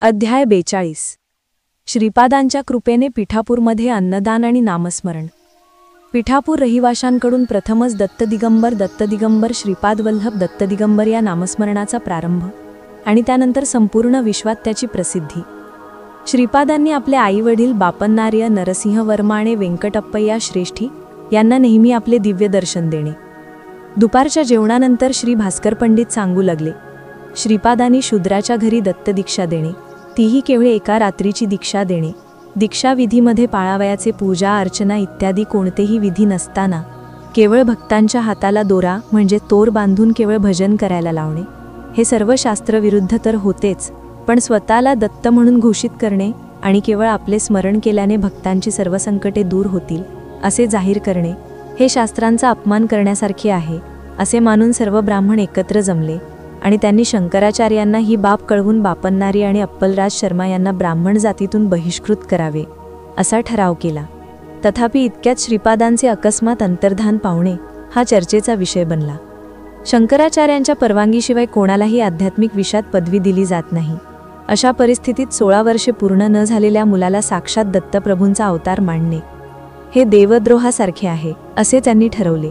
अध्याय 42. श्रीपादांच्या कृपेने पिठापूरमध्ये अन्नदान आणि नामस्मरण. पिठापूर रहिवाशांकडून प्रथमच दत्तदिगंबर श्रीपाद वल्लभ दत्तदिगंबर या नामस्मरणाचा प्रारंभ आणि त्यानंतर संपूर्ण विश्वात त्याची प्रसिद्धी. श्रीपादांनी आपले आईवडील बापन्नार्य नरसिंह वर्मा आणि वेंकटप्पय्या श्रेष्ठी यांना नेहमी आपले दिव्य दर्शन देणे. दुपारच्या जेवणानंतर श्री भास्कर पंडित सांगू लागले, श्रीपादांनी शूद्राच्या घरी दत्तदीक्षा देणे, तीही केवळ एका रात्रीची दीक्षा देणे. दीक्षाविधीमध्ये पाळावयाचे पूजा अर्चना इत्यादी कोणतेही विधी नसताना केवळ भक्तांच्या हाताला दोरा म्हणजे तोर बांधून केवळ भजन करायला लावणे, हे सर्व शास्त्रविरुद्ध तर होतेच, पण स्वतःला दत्त म्हणून घोषित करणे आणि केवळ आपले स्मरण केल्याने भक्तांची सर्व संकटे दूर होतील असे जाहीर करणे, हे शास्त्रांचा अपमान करण्यासारखे आहे असे मानून सर्व ब्राह्मण एकत्र जमले आणि त्यांनी शंकराचार्यांना ही बाब कळवून बापन्नारी आणि अप्पलराज शर्मा यांना ब्राह्मण जातीतून बहिष्कृत करावे असा ठराव केला. तथापि इतक्यात श्रीपादांचे अकस्मात अंतर्धान पावणे हा चर्चेचा विषय बनला. शंकराचार्यांच्या परवानगीशिवाय कोणालाही आध्यात्मिक विषयात पदवी दिली जात नाही. अशा परिस्थितीत 16 वर्षे पूर्ण न झालेल्या मुलाला साक्षात दत्तप्रभूंचा अवतार मानणे हे देवद्रोहासारखे आहे असे त्यांनी ठरवले.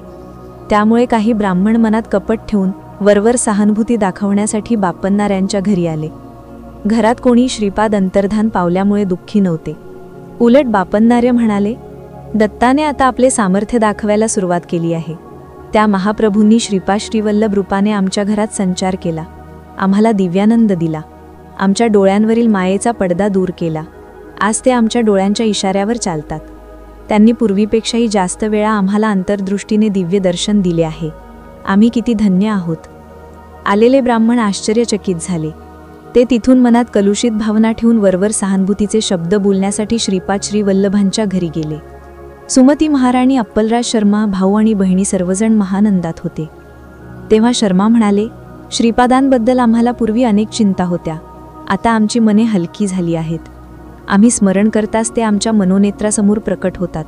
त्यामुळे काही ब्राह्मण मनात कपट ठेवून वरवर सहानुभूती दाखवण्यासाठी बापन्नाऱ्यांच्या घरी आले. घरात कोणी श्रीपाद अंतर्धान पावल्यामुळे दुःखी नव्हते. उलट बापन्नार्य म्हणाले, दत्ताने आता आपले सामर्थ्य दाखवायला सुरुवात केली आहे. त्या महाप्रभूंनी श्रीपाद श्रीवल्लभ रूपाने आमच्या घरात संचार केला, आम्हाला दिव्यानंद दिला, आमच्या डोळ्यांवरील मायेचा पडदा दूर केला. आज ते आमच्या डोळ्यांच्या इशाऱ्यावर चालतात. त्यांनी पूर्वीपेक्षाही जास्त वेळा आम्हाला अंतर्दृष्टीने दिव्य दर्शन दिले आहे. आम्ही किती धन्य आहोत. आलेले ब्राह्मण आश्चर्यचकित झाले. ते तिथून मनात कलुषित भावना ठेवून वरवर सहानुभूतीचे शब्द बोलण्यासाठी श्रीपाद श्रीवल्लभांच्या घरी गेले. सुमती महाराणी अप्पलराज शर्मा भाऊ आणि बहिणी सर्वजण महानंदात होते. तेव्हा शर्मा म्हणाले, श्रीपादांबद्दल आम्हाला पूर्वी अनेक चिंता होत्या, आता आमची मने हलकी झाली आहेत. आम्ही स्मरण करताच ते आमच्या मनोनेत्रासमोर प्रकट होतात.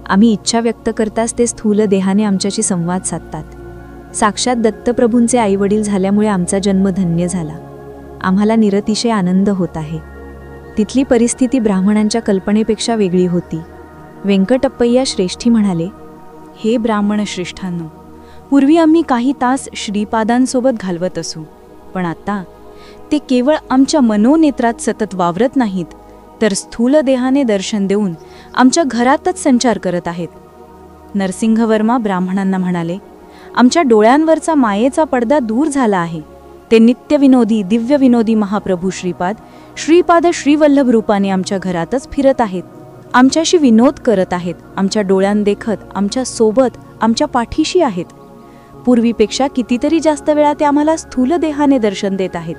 आम्ही इच्छा व्यक्त करताच ते स्थूल देहाने आमच्याशी संवाद साधतात. साक्षात दत्तप्रभूंचे आईवडील झाल्यामुळे आमचा जन्म धन्य झाला. आम्हाला निरतिशय आनंद होत आहे. तिथली परिस्थिती ब्राह्मणांच्या कल्पनेपेक्षा वेगळी होती. वेंकटप्पय्या श्रेष्ठी म्हणाले, हे ब्राह्मण श्रेष्ठांनो, पूर्वी आम्ही काही तास श्रीपादांसोबत घालवत असू, पण आता ते केवळ आमच्या मनोनेत्रात सतत वावरत नाहीत, तर स्थूल देहाने दर्शन देऊन आमच्या घरातच संचार करत आहेत. नरसिंह वर्मा ब्राह्मणांना म्हणाले, आमच्या डोळ्यांवरचा मायेचा पडदा दूर झाला आहे. ते नित्यविनोदी दिव्यविनोदी महाप्रभू श्रीपाद श्रीवल्लभ रूपाने आमच्या घरातच फिरत आहेत, आमच्याशी विनोद करत आहेत, आमच्या डोळ्यांदेखत आमच्या सोबत आमच्या पाठीशी आहेत. पूर्वीपेक्षा कितीतरी जास्त वेळा ते आम्हाला स्थूल देहाने दर्शन देत आहेत.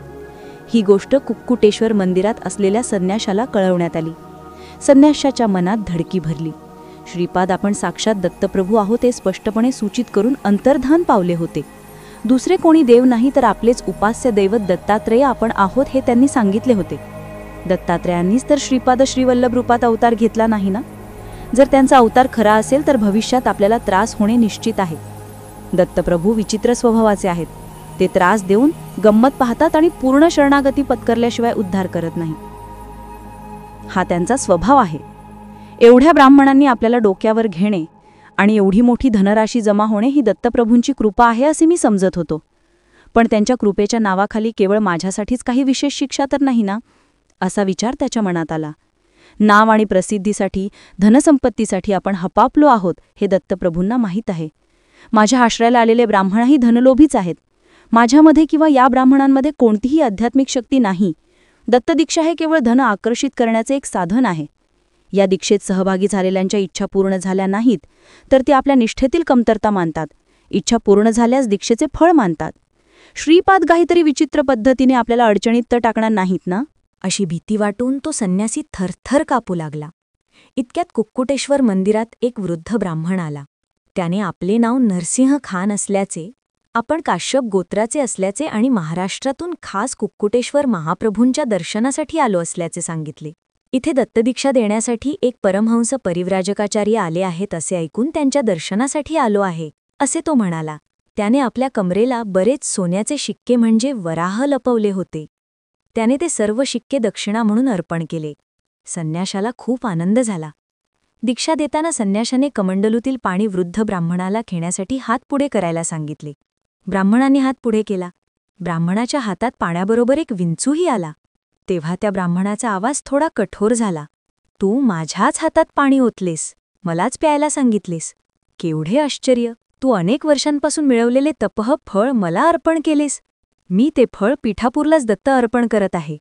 ही गोष्ट कुक्कुटेश्वर मंदिरात असलेल्या संन्याशाला कळवण्यात आली. संन्याशाच्या मनात धडकी भरली. श्रीपाद आपण साक्षात दत्तप्रभू आहोत हे स्पष्टपणे सूचित करून अंतर्धान पावले होते. दुसरे कोणी देव नाही तर आपलेच उपास्य दैवत दत्तात्रेय आपण आहोत हे त्यांनी सांगितले होते. दत्तात्रेयांनीच तर श्रीपाद श्रीवल्लभ रूपात अवतार घेतला नाही ना. जर त्यांचा अवतार खरा असेल तर भविष्यात आपल्याला त्रास होणे निश्चित आहे. दत्तप्रभू विचित्र स्वभावाचे आहेत. ते त्रास देऊन गंमत पाहतात आणि पूर्ण शरणागती पत्करल्याशिवाय उद्धार करत नाही. हा त्यांचा स्वभाव आहे. एवढ्या ब्राह्मणांनी आपल्याला डोक्यावर घेणे आणि एवढी मोठी धनराशी जमा होणे ही दत्तप्रभूंची कृपा आहे असे मी समजत होतो. पण त्यांच्या कृपेच्या नावाखाली केवळ माझ्यासाठीच काही विशेष शिक्षा तर नाही ना, असा विचार त्याच्या मनात आला. नाव आणि प्रसिद्धीसाठी धनसंपत्तीसाठी आपण हपापलो आहोत हे दत्तप्रभूंना माहीत आहे. माझ्या आश्रयाला आलेले ब्राह्मणही धनलोभीच आहेत. माझ्यामध्ये किंवा या ब्राह्मणांमध्ये कोणतीही आध्यात्मिक शक्ती नाही. दत्तदीक्षा हे केवळ धन आकर्षित करण्याचे एक साधन आहे. या दीक्षेत सहभागी झालेल्यांच्या इच्छा पूर्ण झाल्या नाहीत तर ते आपल्या निष्ठेतील कमतरता मानतात. इच्छा पूर्ण झाल्यास दीक्षेचे फळ मानतात. श्रीपाद काहीतरी विचित्र पद्धतीने आपल्याला अडचणीत तर टाकणार नाहीत ना, अशी भीती वाटून तो संन्यासी थरथर कापू लागला. इतक्यात कुक्कुटेश्वर मंदिरात एक वृद्ध ब्राह्मण आला. त्याने आपले नाव नरसिंह खान असल्याचे, आपण काश्यप गोत्राचे असल्याचे आणि महाराष्ट्रातून खास कुक्कुटेश्वर महाप्रभूंच्या दर्शनासाठी आलो असल्याचे सांगितले. इथे दत्तदीक्षा देण्यासाठी एक परमहंस परिव्राजकाचार्य आले आहेत असे ऐकून त्यांच्या दर्शनासाठी आलो आहे असे तो म्हणाला. त्याने आपल्या कमरेला बरेच सोन्याचे शिक्के म्हणजे वराह लपवले होते. त्याने ते सर्व शिक्के दक्षिणा म्हणून अर्पण केले. संन्याशाला खूप आनंद झाला. दीक्षा देताना संन्याशाने कमंडलूतील पाणी वृद्ध ब्राह्मणाला घेण्यासाठी हात पुढे करायला सांगितले. ब्राह्मणाने हात पुढे केला. ब्राह्मणाच्या हातात पाण्याबरोबर एक विंचूही आला. तेव्हा त्या ब्राह्मणाचा आवाज थोडा कठोर झाला. तू माझ्याच हातात पाणी ओतलेस, मलाच प्यायला सांगितलेस. केवढे आश्चर्य! तू अनेक वर्षांपासून मिळवलेले तपह फळ मला अर्पण केलेस. मी ते फळ पिठापूरलाच दत्त अर्पण करत आहे.